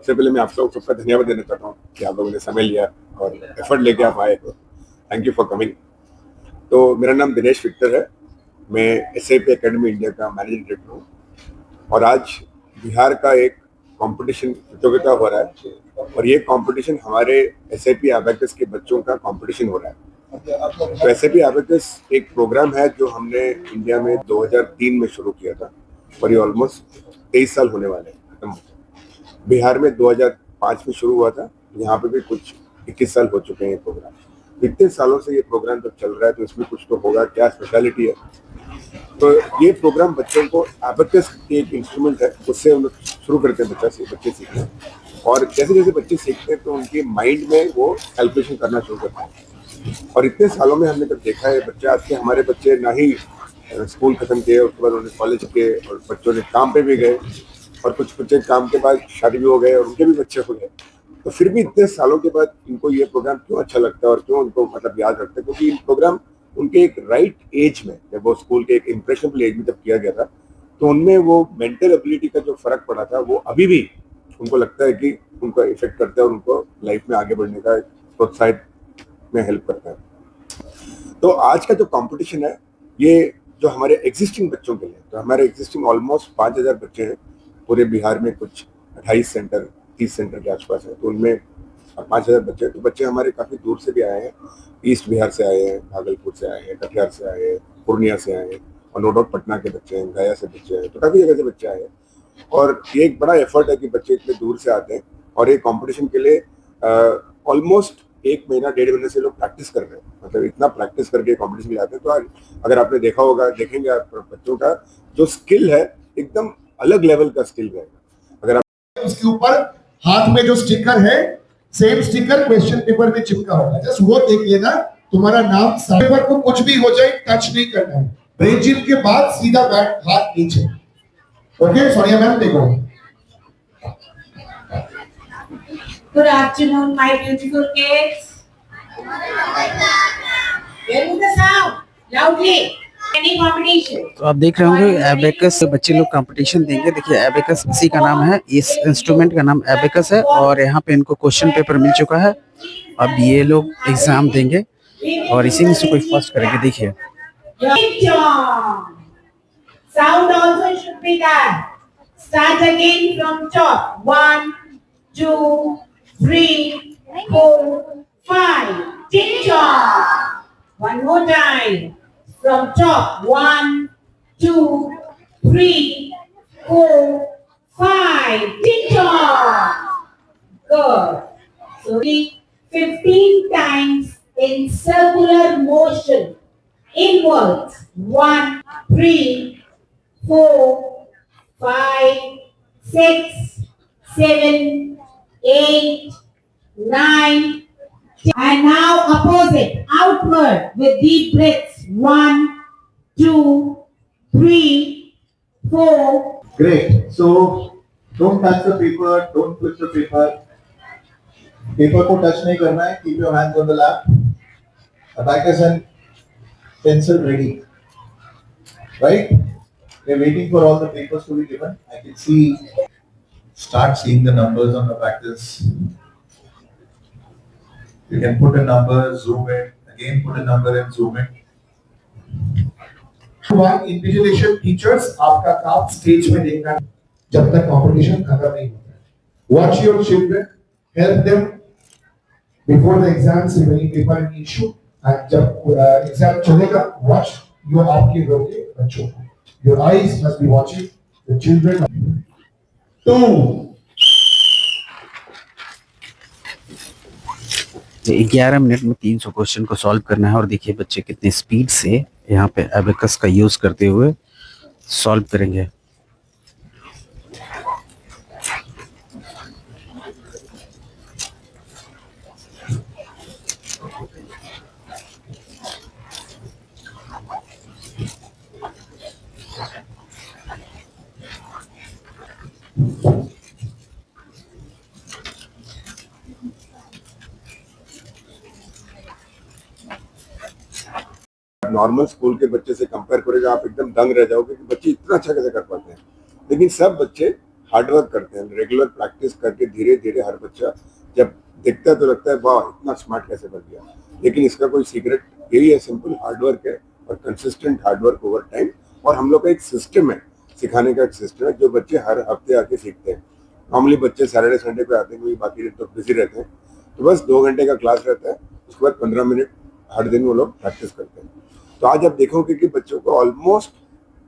सबसे पहले मैं आप सबका धन्यवाद देना चाहता हूँ कि आप लोगों ने समय लिया और एफर्ट लेके आप आए, तो थैंक यू फॉर कमिंग। तो मेरा नाम दिनेश विक्टर है, मैं एसएपी एकेडमी इंडिया का मैनेजिंग डायरेक्टर हूँ और आज बिहार का एक कंपटीशन प्रतियोगिता हो रहा है और ये कंपटीशन हमारे एसएपी अबेकस के बच्चों का कंपटीशन हो रहा है। तो एसएपी अबेकस एक प्रोग्राम है जो हमने इंडिया में 2003 में शुरू किया था और ये ऑलमोस्ट 23 साल होने वाले हैं खत्म। बिहार में 2005 में शुरू हुआ था, यहाँ पे भी कुछ 21 साल हो चुके हैं ये प्रोग्राम। इतने सालों से ये प्रोग्राम जब चल रहा है तो इसमें कुछ तो होगा, क्या स्पेशलिटी है। तो ये प्रोग्राम बच्चों को एबेकस एक इंस्ट्रूमेंट है, उससे हम शुरू करते हैं बच्चे सीखते हैं और जैसे जैसे बच्चे सीखते हैं तो उनके माइंड में वो कैलकुलेशन करना शुरू करते हैं। और इतने सालों में हमने जब देखा है बच्चे, आज के हमारे बच्चे ना ही स्कूल खत्म किए, उसके बाद उन्होंने कॉलेज किए और बच्चों ने काम पे भी गए और कुछ बच्चे काम के बाद शादी भी हो गए और उनके भी बच्चे हो गए। तो फिर भी इतने सालों के बाद इनको ये प्रोग्राम क्यों अच्छा लगता है और क्यों उनको मतलब याद रखते हैं, क्योंकि ये प्रोग्राम उनके एक राइट एज में, जब वो स्कूल के एक इम्प्रेशनेबल एज में जब किया गया था तो उनमें वो मेंटल एबिलिटी का जो फर्क पड़ा था वो अभी भी उनको लगता है कि उनको इफेक्ट करता है और उनको लाइफ में आगे बढ़ने का प्रोत्साहित में हेल्प करता है। तो आज का जो कंपटीशन है ये जो हमारे एग्जिस्टिंग बच्चों के लिए, तो हमारे एग्जिस्टिंग ऑलमोस्ट 5000 बच्चे हैं पूरे बिहार में, कुछ 28 सेंटर 30 सेंटर के आसपास है, तो उनमें 5000 बच्चे हैं। तो बच्चे हमारे काफ़ी दूर से भी आए हैं, ईस्ट बिहार से आए हैं, भागलपुर से आए हैं, कटिहार से आए हैं, पूर्णिया से आए हैं और नो डाउट पटना के बच्चे हैं, गया से बच्चे हैं, तो काफ़ी जगह से बच्चे आए हैं। और ये एक बड़ा एफर्ट है कि बच्चे इतने दूर से आते हैं और ये कंपटीशन के लिए ऑलमोस्ट 1 महीना 1.5 महीने से लोग प्रैक्टिस कर रहे हैं, मतलब इतना प्रैक्टिस करके कंपटीशन के लिए आते हैं। तो अगर आपने देखा होगा, देखेंगे आप बच्चों का जो स्किल है एकदम अलग लेवल का स्किल रहेगा। अगर आप उसके ऊपर हाथ में जो स्टिकर है, सेम स्टिकर क्वेश्चन पेपर में चिपका होगा, जस्ट वो देख लेना, तुम्हारा नाम पेपर को कुछ भी हो जाए टच नहीं करना है। ब्रेजिल के बाद सीधा बैठ हाथ नीचे। ओके सोनिया मैम देखो। Good afternoon, my beautiful kids. Hearing the sound loudly. Any competition? तो आप देख रहे होंगे एबेकस बच्चे लोग कंपटीशन देंगे। देखिए एबेकस इसी का नाम है, इस इंस्ट्रूमेंट का नाम एबेकस है और यहाँ पे इनको क्वेश्चन पेपर मिल चुका है। अब ये लोग एग्जाम देंगे और इसी में से कोई फर्स्ट करेंगे। देखिए Sound also should be done. Start again from top. 1, 2, 3, 4, 5. Tick tock. One more time. From top. 1, 2, 3, 4, 5. Tick tock. Good. So 15 times in circular motion. Inwards. 1, 3, 4, 5, 6, 7, 8, 9, 10. And now opposite, outward with deep breaths. 1, 2, 3, 4. Great. So don't touch the paper, don't push the paper. Paper को touch नहीं करना है. Keep your hands on the lap. Abacus and pencil ready. Right? We're waiting for all the papers to be given. I can see. Start seeing the numbers on the practice. You can put a number, zoom in. Again, put a number and zoom in. One invigilation teachers, आपका काम stage में देखना जब तक competition खत्म नहीं होता है. Watch your children, help them before the exams if any paper is issue. And जब एग्जाम चलेगा, watch your आपके रोके बच्चों को. Your eyes must be watching the children. 2. तो 11 मिनट में 300 क्वेश्चन को सॉल्व करना है और देखिए बच्चे कितने स्पीड से यहाँ पे एबेकस का यूज करते हुए सॉल्व करेंगे। नॉर्मल स्कूल के बच्चे से कंपेयर करेगा आप एकदम दंग रह जाओगे कि बच्चे इतना अच्छा कैसे कर पाते हैं। लेकिन सब बच्चे हार्डवर्क करते हैं, रेगुलर प्रैक्टिस करके धीरे धीरे हर बच्चा जब दिखता है तो लगता है वाह इतना स्मार्ट कैसे बन गया। लेकिन इसका कोई सीक्रेट यही है, सिंपल हार्डवर्क है और कंसिस्टेंट हार्डवर्क ओवर टाइम। और हम लोग का एक सिस्टम है, सिखाने का एक सिस्टम है जो बच्चे हर हफ्ते आके सीखते हैं। नॉर्मली बच्चे सैटरडे संडे पे आते हैं क्योंकि बाकी दिन तो बिजी रहते हैं, तो बस 2 घंटे का क्लास रहता है, उसके बाद 15 मिनट हर दिन वो लोग प्रैक्टिस करते हैं। तो आज आप देखोगे कि बच्चों को ऑलमोस्ट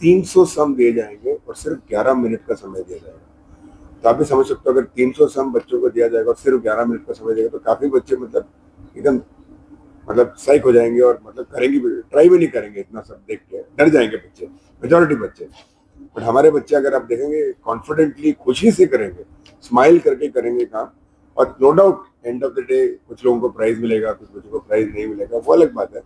300 सम दिए जाएंगे और सिर्फ 11 मिनट का समय दिया जाएगा। तो आप भी समझ सकते हो अगर 300 सम बच्चों को दिया जाएगा और सिर्फ 11 मिनट का समय देगा तो काफी बच्चे एकदम साइक हो जाएंगे और करेंगे भी, ट्राई भी नहीं करेंगे, इतना सब देख के डर जाएंगे बच्चे, मेजोरिटी बच्चे। बट हमारे बच्चे अगर आप देखेंगे कॉन्फिडेंटली खुशी से करेंगे, स्माइल करके करेंगे काम, और no doubt end of the day कुछ लोगों को प्राइज मिलेगा, कुछ बच्चों को प्राइज नहीं मिलेगा, वो अलग बात है।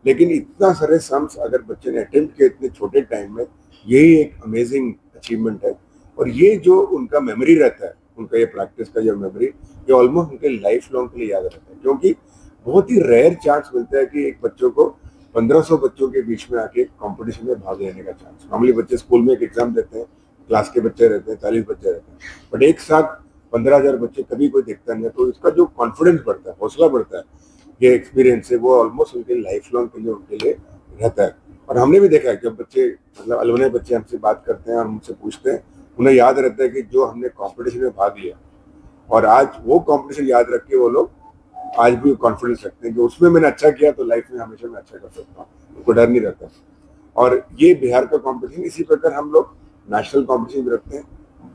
लेकिन इतना सारे सम्स अगर बच्चे ने अटेम्प्ट किए इतने छोटे टाइम में, यही एक अमेजिंग अचीवमेंट है। और ये जो उनका मेमोरी रहता है, उनका ये प्रैक्टिस का जो मेमोरी, ये ऑलमोस्ट उनके लाइफ लॉन्ग के लिए याद रहता है। क्योंकि बहुत ही रेयर चांस मिलता है कि एक बच्चों को 1500 बच्चों के बीच में आके कंपटीशन में भाग लेने का चांस। नॉर्मली बच्चे स्कूल में एक एग्जाम देते हैं, क्लास के बच्चे रहते हैं, 40 बच्चे रहते हैं, बट एक साथ 15,000 बच्चे कभी कोई दिखता नहीं है। तो इसका जो कॉन्फिडेंस बढ़ता है, हौसला बढ़ता है, ये एक्सपीरियंस है, वो ऑलमोस्ट उनके लाइफ लॉन्ग के लिए उनके लिए रहता है। और हमने भी देखा है जब बच्चे अलवने बच्चे हमसे बात करते हैं और हमसे पूछते हैं, उन्हें याद रहता है कि जो हमने कंपटीशन में भाग लिया, और आज वो कंपटीशन याद रख के वो लोग आज भी कॉन्फिडेंस रखते हैं कि उसमें मैंने अच्छा किया तो लाइफ में हमेशा मैं अच्छा कर सकता हूँ, उनको डर नहीं रहता। और ये बिहार का कंपटीशन, इसी प्रकार हम लोग नेशनल कंपटीशन भी रखते हैं,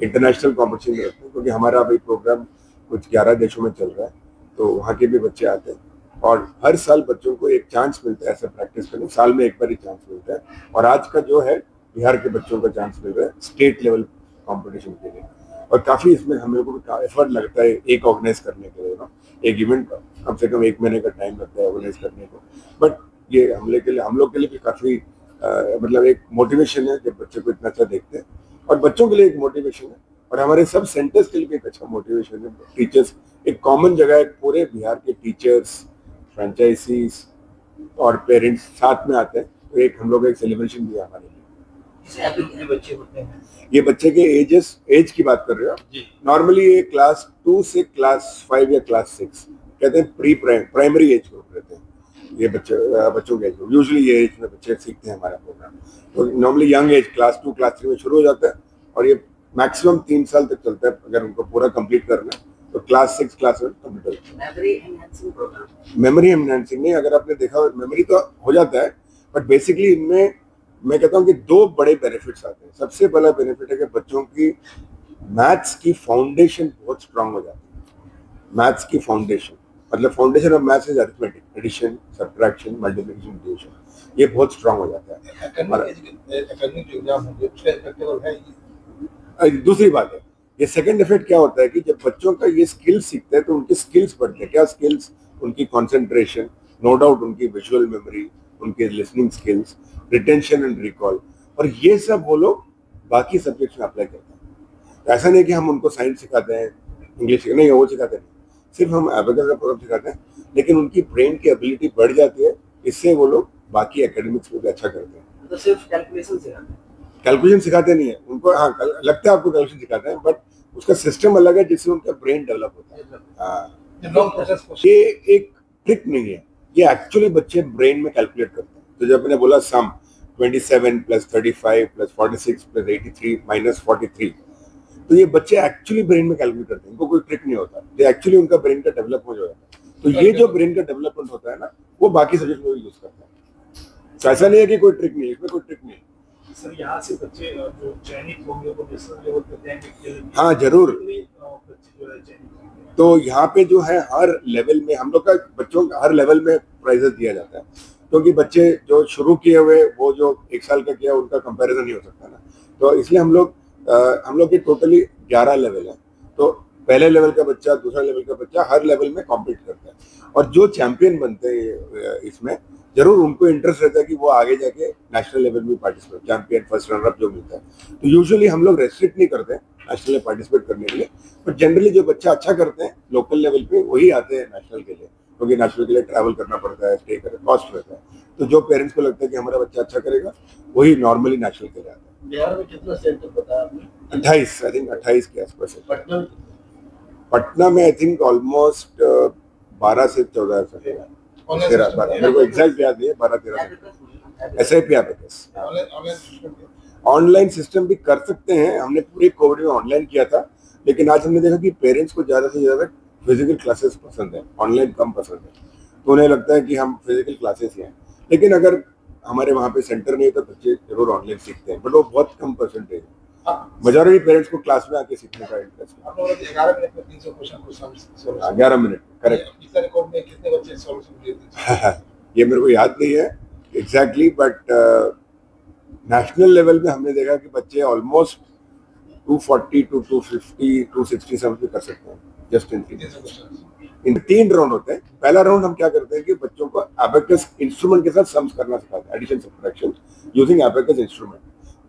इंटरनेशनल कंपटीशन भी रखते हैं, क्योंकि हमारा अभी प्रोग्राम कुछ 11 देशों में चल रहा है, तो वहाँ के भी बच्चे आते हैं। और हर साल बच्चों को एक चांस मिलता है ऐसा प्रैक्टिस करने, साल में एक बार ही चांस मिलता है। और आज का जो है बिहार के बच्चों को चांस मिल रहा है स्टेट लेवल कंपटीशन के लिए। और काफी इसमें हम लोगों को एफर्ट लगता है एक ऑर्गेनाइज करने के लिए ना, एक इवेंट कम से कम 1 महीने का टाइम लगता है ऑर्गेनाइज करने को। बट ये हम लोग के लिए भी काफी एक मोटिवेशन है जब बच्चों को इतना अच्छा देखते हैं, और बच्चों के लिए एक मोटिवेशन है, और हमारे सब सेंटर्स के लिए भी एक अच्छा मोटिवेशन है। टीचर्स एक कॉमन जगह है, पूरे बिहार के टीचर्स, फ्रेंचाइजीज और पेरेंट्स साथ में आते हैं, तो एक हम लोग एक सेलिब्रेशन भी है हमारे लिए। बच्चे होते हैं, ये बच्चे के एज की बात कर रहे हो नॉर्मली ये क्लास 2 से क्लास 5 या क्लास 6 कहते हैं, प्री प्राइमरी एज ग्रुप रहते हैं ये बच्चों के एज ग्रुप। यूजुअली ये एज में बच्चे सीखते हैं हमारा प्रोग्राम। तो normally young age class 2 class 3 में शुरू हो जाता है, और ये मैक्सिमम 3 साल तक चलता है। अगर उनको पूरा कंप्लीट करना है तो क्लास 6 क्लास 7 कंप्लीट हो जाता है। मेमोरी एनहांसिंग नहीं, अगर आपने देखा मेमोरी तो हो जाता है, बट बेसिकली इनमें मैं कहता हूँ कि 2 बड़े बेनिफिट्स आते हैं। सबसे पहला बेनिफिट है कि बच्चों की मैथ्स की फाउंडेशन बहुत स्ट्रांग हो जाती है। मैथ्स की foundation foundation of maths is arithmetic, addition, subtraction, multiplication, division, ये बहुत स्ट्रांग हो जाता है। एकेडमिक जो एग्जाम होंगे उसका इफेक्टिव है। दूसरी बात है, ये सेकंड इफेक्ट क्या होता है कि जब बच्चों का ये स्किल्स सीखते हैं तो उनके स्किल्स बढ़ते हैं। क्या स्किल्स? उनकी कंसंट्रेशन, नो डाउट उनकी विजुअल मेमोरी, उनके listening skills, retention and recall, और ये सब वो लोग बाकी सब्जेक्ट्स में अप्लाई करते हैं। तो ऐसा नहीं कि हम उनको साइंस सिखाते हैं, इंग्लिश नहीं, वो सिखाते नहीं, सिर्फ हम एबेकस का प्रोग्राम सिखाते हैं, लेकिन उनकी ब्रेन की एबिलिटी बढ़ जाती है, इससे वो लोग बाकी एकेडमिक्स में भी अच्छा करते हैं। तो सिर्फ कैलकुलेशन सिखाते हैं, कैलकुलेशन सिखाते नहीं है उनको। हाँ, लगता है आपको कैलकुलेशन सिखाते हैं, बट उसका सिस्टम अलग है जिससे उनका ब्रेन डेवलप होता है। हाँ, लॉन्ग प्रोसेस को ये एक ट्रिक नहीं है, ये एक्चुअली बच्चे ब्रेन में कैलकुलेट करते हैं। तो जब मैंने बोला सम 27 + 35 + 46 + 83 - 43, तो ये बच्चे एक्चुअली ब्रेन में कैलकुलेट करते हैं, इनको कोई ट्रिक नहीं होता, ये एक्चुअली उनका ब्रेन का डेवलपमेंट हो जाता है। तो ये जो ब्रेन का डेवलपमेंट होता है ना, वो बाकी सब्जेक्ट में भी यूज करता है। तो ऐसा नहीं है कि कोई ट्रिक नहीं है, इसमें कोई ट्रिक नहीं है। सर यहाँ से बच्चे जो चयनित होंगे वो नेशनल लेवल पे जाएंगे? हाँ जरूर। बच्चे जो है चयनित होंगे तो यहाँ पे जो है हर लेवल में हम लोग का बच्चों का हर लेवल में प्राइजेस दिया जाता है, क्योंकि बच्चे जो शुरू किए हुए वो जो 1 साल का किया उनका कंपैरिजन नहीं हो सकता ना। तो इसलिए हम लोग के टोटली 11 लेवल है। तो पहले लेवल का बच्चा, दूसरा लेवल का बच्चा हर लेवल में कॉम्पीट करता है, और जो चैंपियन बनते हैं इसमें जरूर उनको इंटरेस्ट रहता है कि वो आगे जाके नेशनल लेवल में participate, champion, first runner up जो मिलता है। तो यूजुअली हम लोग रेस्ट्रिक्ट नहीं करते नेशनल में पार्टिसिपेट करने के लिए, बट जनरली जो बच्चा अच्छा करते हैं लोकल लेवल पे वही आते हैं नेशनल के लिए, क्योंकि नेशनल के लिए ट्रैवल करना पड़ता है, स्टे करना कॉस्ट रहता है। तो जो पेरेंट्स को लगता है कि हमारा बच्चा अच्छा करेगा वही नॉर्मली नेशनल के लिए आता है। बिहार में कितना सेंटर बताया आपने? 28, आई थिंक 28 के आसपास है। पटना में पटना में आई थिंक ऑलमोस्ट 12 से 14 है। ऑनलाइन 13 सिस्टम 12 मेरे को एग्जैक्ट याद नहीं है, 12-13 SIP abacus. Online system online system भी कर सकते हैं, हमने पूरी कोविड में ऑनलाइन किया था, लेकिन आज हमने देखा कि पेरेंट्स को ज़्यादा से ज़्यादा फिजिकल क्लासेस पसंद है, ऑनलाइन कम पसंद है। तो उन्हें लगता है कि हम फिजिकल क्लासेस ही हैं, लेकिन अगर हमारे वहाँ पे सेंटर नहीं है तो बच्चे जरूर ऑनलाइन सीखते हैं, बट वो बहुत कम परसेंटेज है। मेजॉरिटी पेरेंट्स को क्लास में आके सीखने का इंटरेस्ट है। आप लोगों ने 11 मिनट में 300 क्वेश्चन को सॉल्व 11 मिनट करेक्ट। पिछले रिकॉर्ड में कितने बच्चे सॉल्यूशन दिए थे? ये मेरे को याद नहीं है एग्जैक्टली, बट नेशनल लेवल में हमने देखा कि बच्चे ऑलमोस्ट 240 to 250 260 सम भी कर सकते हैं just in 300 question. In 3 round होते हैं। पहला राउंड हम क्या करते हैं कि बच्चों को एबेकस इंस्ट्रूमेंट के साथ सम्स करना सिखाते हैं, addition subtraction using abacus instrument,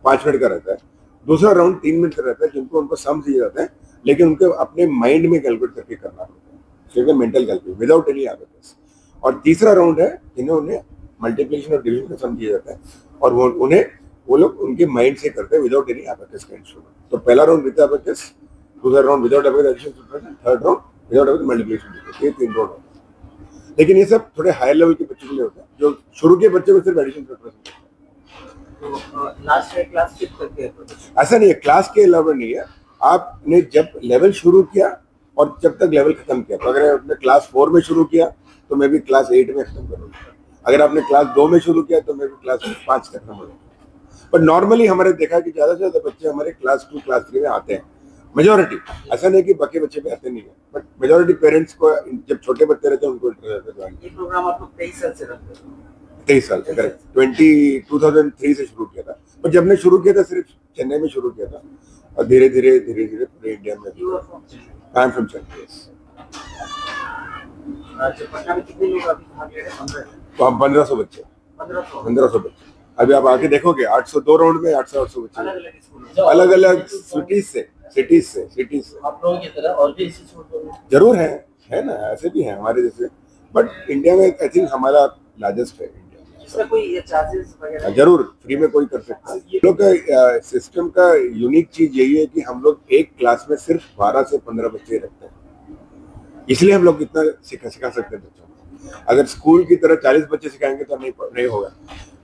5 minute का रहता है। दूसरा राउंड 3 मिनट का रहता है, जिनको उनको सम्स दिए जाते हैं, लेकिन उनको अपने माइंड में कैलकुलेट करके करना होता है, ठीक है, mental calculate without any abacus. और तीसरा राउंड है जिन्हें उन्हें मल्टीप्लिकेशन और डिवीजन का सम दिया जाता है, और वो लोग उनके माइंड से करते हैं विदाउट एनी एबेकस का इंस्ट्रूमेंट। तो पहला राउंड विद एबेकस, दूसरा round without abacus addition subtraction, third round without abacus multiplication division. ये 3 राउंड होते हैं, लेकिन ये सब थोड़े हायर लेवल के बच्चों के लिए होता है। जो शुरू के बच्चे को सिर्फ एडिशन सब्ट्रैक्शन, लास्ट क्लास कित करके ऐसा नहीं है, क्लास के अलावा नहीं है। आपने जब लेवल शुरू किया और जब तक लेवल खत्म किया, तो अगर आपने क्लास 4 में शुरू किया तो मैं भी क्लास 8 में खत्म करूँगा, अगर आपने क्लास 2 में शुरू किया तो मैं भी क्लास 5 तक खत्म करूँगा। पर नॉर्मली हमारे देखा कि ज़्यादा से ज़्यादा बच्चे हमारे क्लास 2 क्लास 3 में आते हैं, मेजोरिटी। ऐसा नहीं कि बाकी बच्चे भी आते नहीं है, बट मेजोरिटी पेरेंट्स को जब छोटे बच्चे रहते हैं उनको इंटरेस्ट रहता है। ये प्रोग्राम आप लोग 23 साल से रखते हैं? 23 साल से, करेक्ट। 2003 से शुरू किया था, पर जब ने शुरू किया था सिर्फ चेन्नई में शुरू किया था, और धीरे धीरे पूरे इंडिया में। I am from Chennai. अच्छा, पटना में कितने लोग अभी भाग ले रहे हैं? 15 तो हम 1500 बच्चे 1500 बच्चे अभी आप आके देखोगे, 802 राउंड में 800 बच्चे अलग-अलग स्कूल अलग अलग सिटीज से। आप लोगों की तरह और भी इंस्टीट्यूट होंगे? जरूर है ना, ऐसे भी हैं हमारे जैसे, बट इंडिया में आई थिंक हमारा लार्जेस्ट है इंडिया में। इसका कोई चार्जेस वगैरह? जरूर फ्री में कोई कर सकता है। हम लोग का सिस्टम का यूनिक चीज यही है कि हम लोग एक क्लास में सिर्फ 12 से 15 बच्चे रखते हैं, इसलिए हम लोग इतना सिखा सकते हैं बच्चों को। अगर स्कूल की तरह 40 बच्चे सिखाएंगे तो नहीं होगा।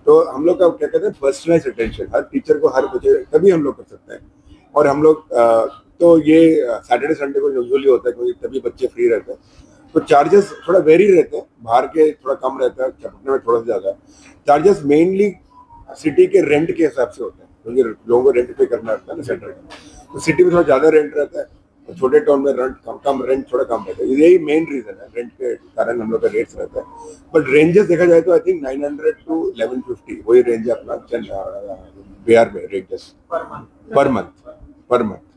तो हम लोग का क्या कहते हैं, पर्सनलाइज अटेंशन, हर टीचर को हर बच्चे, तभी हम लोग कर सकते हैं। और हम लोग तो ये सैटरडे संडे को यूजुअली होता है, क्योंकि तभी बच्चे फ्री रहते हैं। तो चार्जेस थोड़ा वेरी रहते हैं, बाहर के थोड़ा कम रहता है, पटना में थोड़ा सा ज़्यादा। चार्जेस मेनली सिटी के रेंट के हिसाब से होते हैं, क्योंकि लोगों को रेंट पे करना रहता है ना सेंटर का। तो सिटी में थोड़ा ज़्यादा रेंट रहता है, और छोटे टाउन में रेंट थोड़ा कम रहता है। यही मेन रीज़न है, रेंट के कारण हम लोग का रेट्स रहता है। बट रेंजेस देखा जाए तो आई थिंक 900 to 1150 वही रेंज है अपना बिहार में रेंजेस पर मंथ।